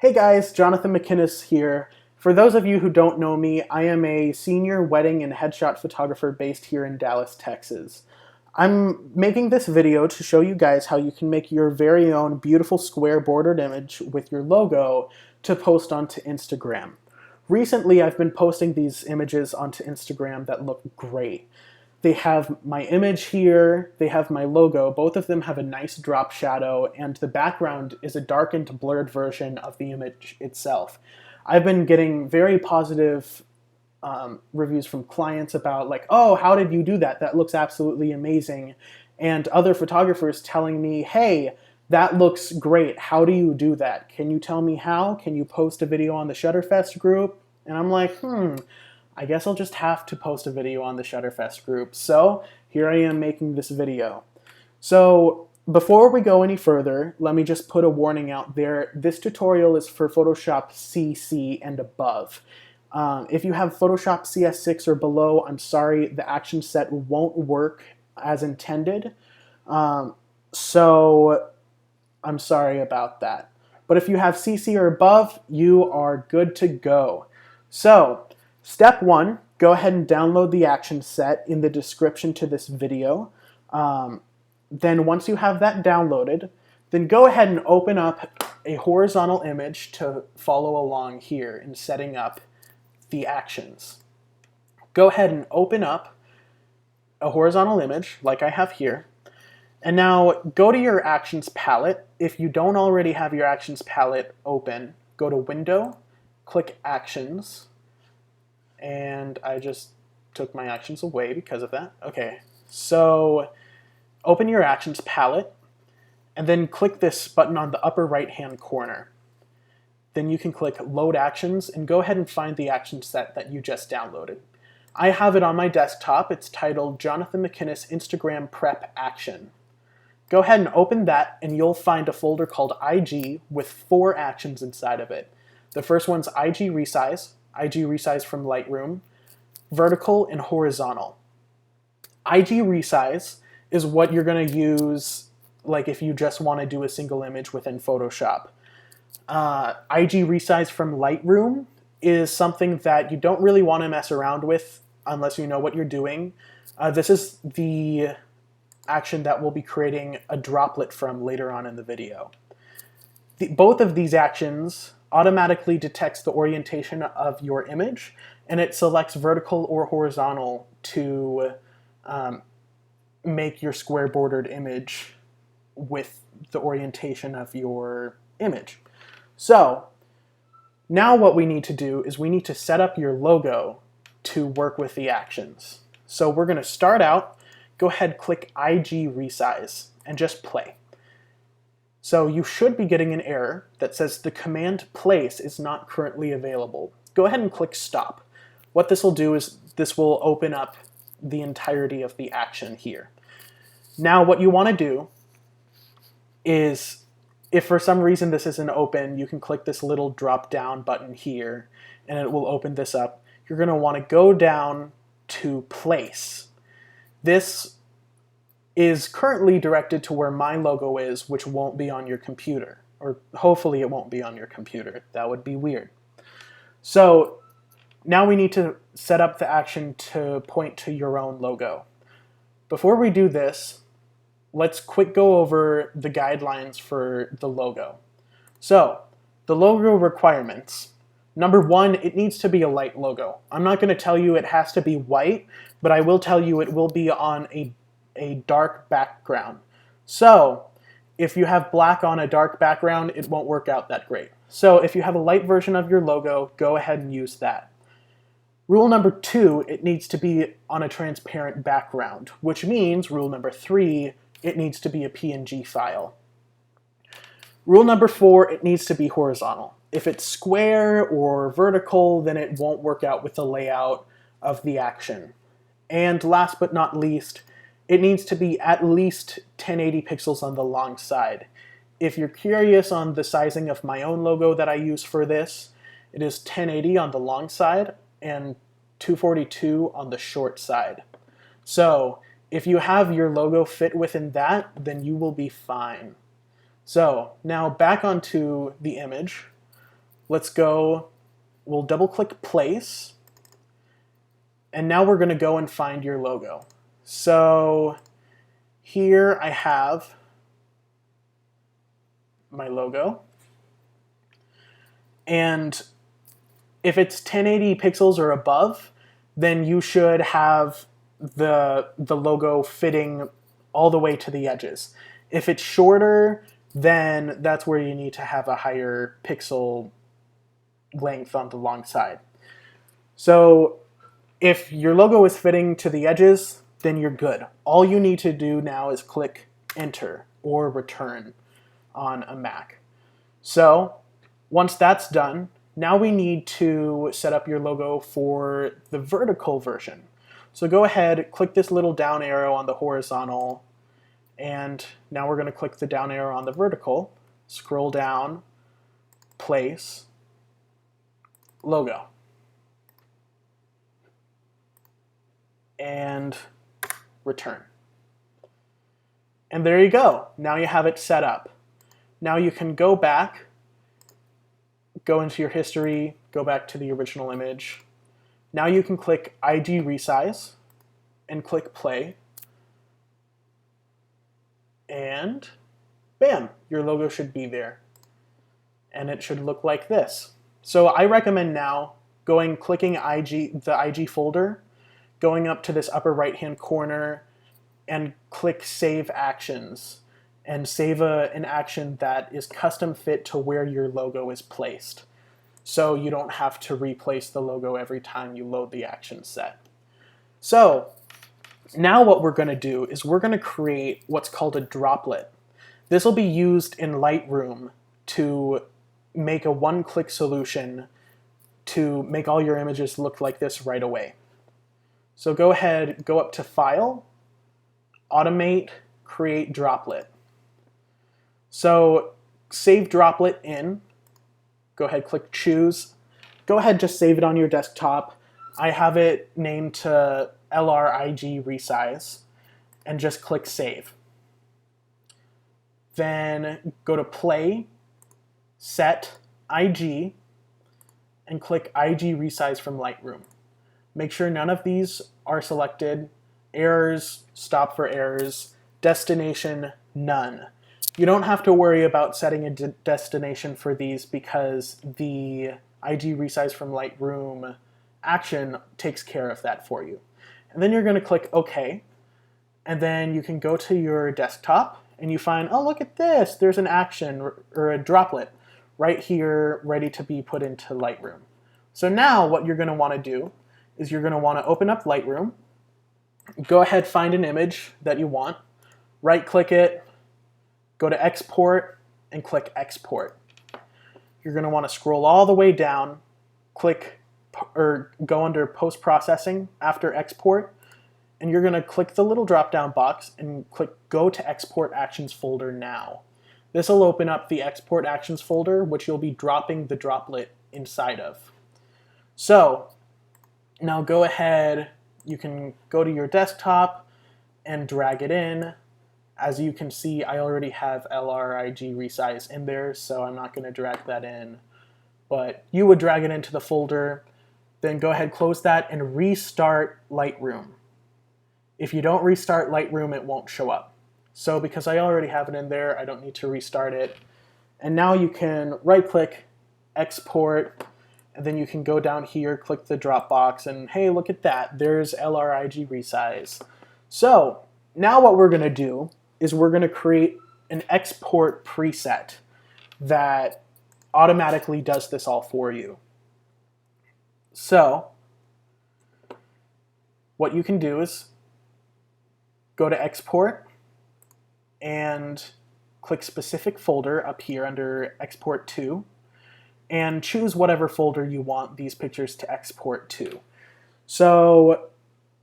Hey guys, Jonathan McInnes here. For those of you who don't know me, I am a senior wedding and headshot photographer based here in Dallas, Texas. I'm making this video to show you guys how you can make your very own beautiful square bordered image with your logo to post onto Instagram. Recently, I've been posting these images onto Instagram that look great. They have my image here, they have my logo, both of them have a nice drop shadow, and the background is a darkened, blurred version of the image itself. I've been getting very positive reviews from clients about like, oh, how did you do that? That looks absolutely amazing. And other photographers telling me, hey, that looks great. How do you do that? Can you tell me how? Can you post a video on the Shutterfest group? And I'm like, I guess I'll just have to post a video on the Shutterfest group. So here I am making this video. So before we go any further, let me just put a warning out there. This tutorial is for Photoshop CC and above. If you have Photoshop CS6 or below, I'm sorry, the action set won't work as intended. So I'm sorry about that. But if you have CC or above, you are good to go. So step one, go ahead and download the action set in the description to this video. Then once you have that downloaded, then go ahead and open up a horizontal image to follow along here in setting up the actions. Go ahead and open up a horizontal image like I have here. And now go to your actions palette. If you don't already have your actions palette open, go to Window, click Actions, and I just took my actions away because of that. Okay, so open your actions palette, and then click this button on the upper right-hand corner. Then you can click Load Actions, and go ahead and find the action set that you just downloaded. I have it on my desktop. It's titled Jonathan McInnes Instagram Prep Action. Go ahead and open that, and you'll find a folder called IG with 4 actions inside of it. The first one's IG Resize from Lightroom, vertical and horizontal. IG Resize is what you're going to use like if you just want to do a single image within Photoshop. IG Resize from Lightroom is something that you don't really want to mess around with unless you know what you're doing. This is the action that we'll be creating a droplet from later on in the video. Both of these actions automatically detects the orientation of your image, and it selects vertical or horizontal to make your square bordered image with the orientation of your image. So now what we need to do is we need to set up your logo to work with the actions. So we're going to start out, go ahead, click IG Resize, and just play. So you should be getting an error that says the command place is not currently available. Go ahead and click stop. What this will do is this will open up the entirety of the action here. Now what you want to do is, if for some reason this isn't open, you can click this little drop down button here and it will open this up. You're going to want to go down to place. This is currently directed to where my logo is, which won't be on your computer. Or hopefully it won't be on your computer. That would be weird. So now we need to set up the action to point to your own logo. Before we do this, let's quick go over the guidelines for the logo. So the logo requirements. Number 1, it needs to be a light logo. I'm not going to tell you it has to be white, but I will tell you it will be on a dark background. So if you have black on a dark background, it won't work out that great. So if you have a light version of your logo, go ahead and use that. Rule number 2, it needs to be on a transparent background, which means rule number 3, it needs to be a PNG file. Rule number 4, it needs to be horizontal. If it's square or vertical, then it won't work out with the layout of the action. And last but not least, it needs to be at least 1080 pixels on the long side. If you're curious on the sizing of my own logo that I use for this, it is 1080 on the long side and 242 on the short side. So if you have your logo fit within that, then you will be fine. So now back onto the image. let's go, we'll double click place, and now we're going to go and find your logo. So here I have my logo, and if it's 1080 pixels or above, then you should have the logo fitting all the way to the edges. If it's shorter, then that's where you need to have a higher pixel length on the long side. So if your logo is fitting to the edges, then you're good. All you need to do now is click enter or return on a Mac. So once that's done, now we need to set up your logo for the vertical version. So go ahead, click this little down arrow on the horizontal, and now we're going to click the down arrow on the vertical, scroll down, place, logo. And return. And there you go. Now you have it set up. Now you can go back, go into your history, go back to the original image. Now you can click IG Resize and click play. And bam, your logo should be there. And it should look like this. So I recommend now clicking the IG folder, going up to this upper right-hand corner and click Save Actions and save an action that is custom fit to where your logo is placed. So you don't have to replace the logo every time you load the action set. So now what we're going to do is we're going to create what's called a droplet. This will be used in Lightroom to make a one-click solution to make all your images look like this right away. So go ahead, go up to File, Automate, Create Droplet. So save droplet in, go ahead, click Choose. Go ahead, just save it on your desktop. I have it named to LRIG Resize, and just click Save. Then go to Play, Set, IG, and click IG Resize from Lightroom. Make sure none of these are selected. Errors, stop for errors. Destination, none. You don't have to worry about setting a destination for these because the IG Resize from Lightroom action takes care of that for you. And then you're going to click OK. And then you can go to your desktop and you find, oh, look at this. There's an action or a droplet right here ready to be put into Lightroom. So now what you're going to want to do is you're going to want to open up Lightroom. Go ahead, find an image that you want. Right-click it. Go to Export and click Export. You're going to want to scroll all the way down, click or go under Post-Processing after Export, and you're going to click the little drop-down box and click Go to Export Actions folder now. This will open up the Export Actions folder, which you'll be dropping the droplet inside of. So now go ahead, you can go to your desktop and drag it in. As you can see, I already have LRIG Resize in there, so I'm not going to drag that in. But you would drag it into the folder, then go ahead, close that, and restart Lightroom. If you don't restart Lightroom, it won't show up. So because I already have it in there, I don't need to restart it. And now you can right-click, export, and then you can go down here, click the drop box, and hey, look at that. There's LRIG Resize. So now what we're going to do is we're going to create an export preset that automatically does this all for you. So what you can do is go to Export and click Specific Folder up here under Export To, and choose whatever folder you want these pictures to export to. So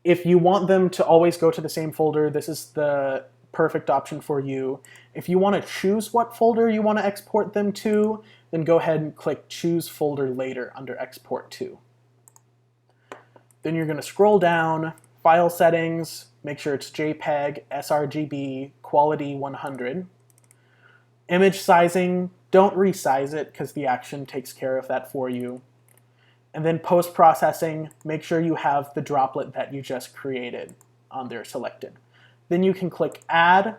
if you want them to always go to the same folder, this is the perfect option for you. If you want to choose what folder you want to export them to, then go ahead and click Choose Folder Later under Export To. Then you're going to scroll down, File Settings, make sure it's JPEG, sRGB, Quality 100. Image sizing, don't resize it because the action takes care of that for you. And then post-processing, make sure you have the droplet that you just created on there selected. Then you can click Add,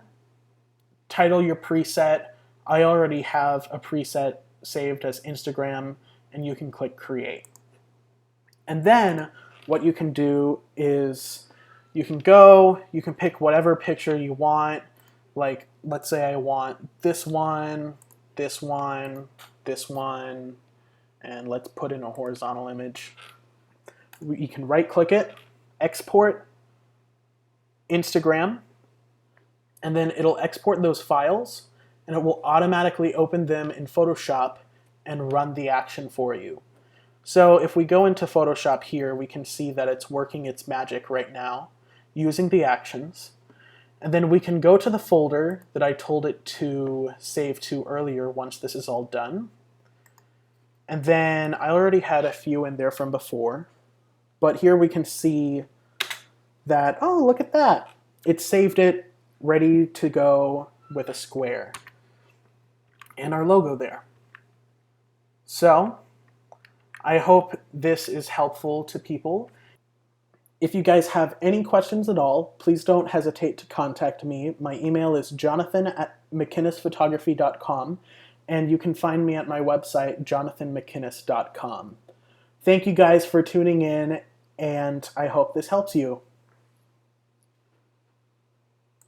title your preset. I already have a preset saved as Instagram, and you can click Create. And then what you can do is you can pick whatever picture you want. Like, let's say I want this one, this one, this one, and let's put in a horizontal image. You can right-click it, export, Instagram, and then it'll export those files, and it will automatically open them in Photoshop and run the action for you. So if we go into Photoshop here, we can see that it's working its magic right now using the actions. And then we can go to the folder that I told it to save to earlier once this is all done. And then I already had a few in there from before, but here we can see that, oh, look at that. It saved it ready to go with a square and our logo there. So I hope this is helpful to people. If you guys have any questions at all, please don't hesitate to contact me. My email is jonathan@mckinnisphotography.com, and you can find me at my website, jonathanmckinnis.com. Thank you guys for tuning in, and I hope this helps you.